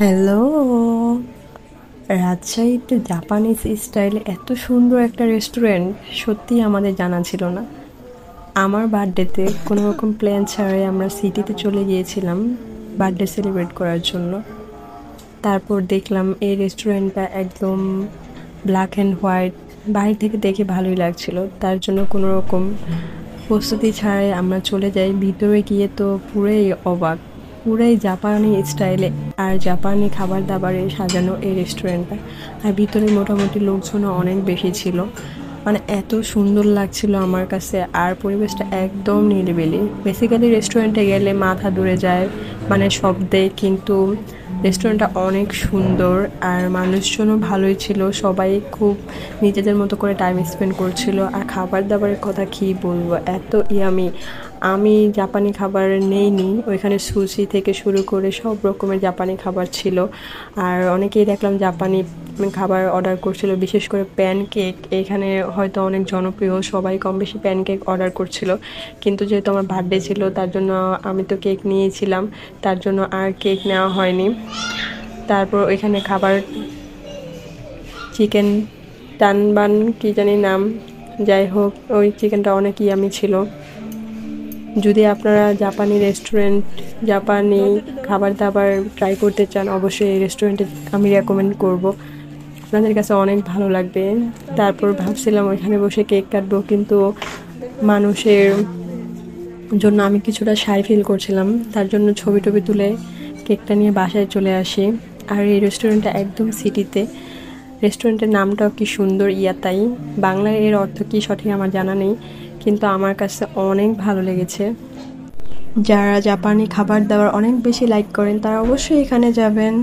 Hello, রাজশাহীতে Japanese স্টাইলে এত সুন্দর একটা রেস্টুরেন্ট সত্যিই আমাদের জানা ছিল না। আমার বার্থডেতে কোনো রকম প্ল্যান ছাড়াই আমরা সিটিতে চলে গিয়েছিলাম বার্থডে সেলিব্রেট করার জন্য। তারপর দেখলাম এই রেস্টুরেন্টটা একদম ব্ল্যাক অ্যান্ড হোয়াইট, বাইরে থেকে দেখে ভালোই লাগছিল। তার জন্য কোনো রকম প্রস্তুতি ছাড়াই আমরা চলে যাই। ভিতরে গিয়ে তো পুরোই অবাক, পুরাই জাপানি স্টাইলে আর জাপানি খাবার দাবারে সাজানো এই রেস্টুরেন্টটা। আর ভিতরে মোটামুটি লোকজনও অনেক বেশি ছিল, মানে এত সুন্দর লাগছিল আমার কাছে। আর পরিবেশটা একদম নিরিবিলি। বেসিক্যালি রেস্টুরেন্টে গেলে মাথা দূরে যায় মানে শব্দে, কিন্তু রেস্টুরেন্টটা অনেক সুন্দর আর মানুষজনও ভালোই ছিল। সবাই খুব নিজেদের মতো করে টাইম স্পেন্ড করছিল। আর খাবার দাবারের কথা কী বলবো, এত ইয়ামি। আমি জাপানি খাবার নেইনি ওইখানে, সুশি থেকে শুরু করে সব রকমের জাপানি খাবার ছিল। আর অনেকেই দেখলাম জাপানি খাবার অর্ডার করছিল, বিশেষ করে প্যানকেক। এখানে হয়তো অনেক জনপ্রিয়, সবাই কম বেশি প্যানকেক অর্ডার করছিল। কিন্তু যেহেতু আমার বার্থডে ছিল তার জন্য আমি তো কেক নিয়েছিলাম, তার জন্য আর কেক নেওয়া হয়নি। তারপর ওইখানে খাবার চিকেন টানবান কি জানি নাম, যাই হোক ওই চিকেনটা অনেক ইয়ামি ছিল। যদি আপনারা জাপানি রেস্টুরেন্ট, জাপানি খাবার দাবার ট্রাই করতে চান, অবশ্যই এই রেস্টুরেন্টে আমি রেকমেন্ড করব, আপনাদের কাছে অনেক ভালো লাগবে। তারপর ভাবছিলাম ওইখানে বসে কেক কাটবো, কিন্তু মানুষের জন্য আমি কিছুটা শাই ফিল করছিলাম, তার জন্য ছবি টবি তুলে কেকটা নিয়ে বাসায় চলে আসি। আর এই রেস্টুরেন্টটা একদম সিটিতে। রেস্টুরেন্টের নামটাও কি সুন্দর, ইয়াতাই। বাংলায় এর অর্থ কী সঠিক আমার জানা নেই, কিন্তু আমার কাছে অনেক ভালো লেগেছে। যারা জাপানি খাবার দাবার অনেক বেশি লাইক করেন তারা অবশ্যই এখানে যাবেন।